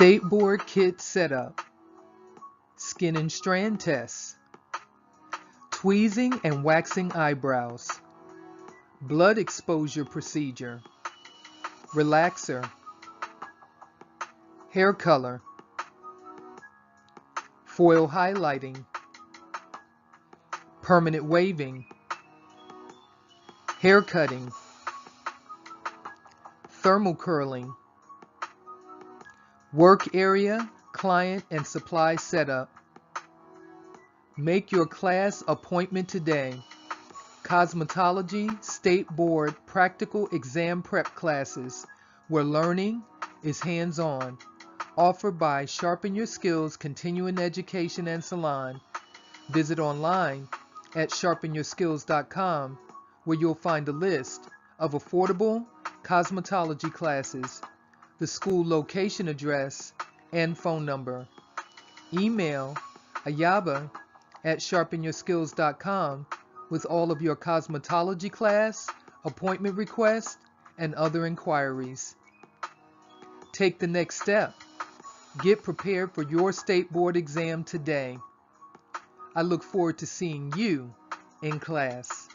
State Board Kit Setup, Skin and Strand Tests, Tweezing and Waxing Eyebrows, Blood Exposure Procedure, Relaxer, Hair Color, Foil Highlighting, Permanent Waving, Hair Cutting, Thermal Curling, Work Area, Client and Supply Setup. Make your class appointment today. Cosmetology State Board Practical Exam Prep Classes, where learning is hands-on. Offered by Sharpen Your Skills Continuing Education and Salon. Visit online at sharpenyourskills.com, where you'll find a list of affordable cosmetology classes, the school location address, and phone number. Email Ayaba at sharpenyourskills.com with all of your cosmetology class, appointment requests, and other inquiries. Take the next step. Get prepared for your state board exam today. I look forward to seeing you in class.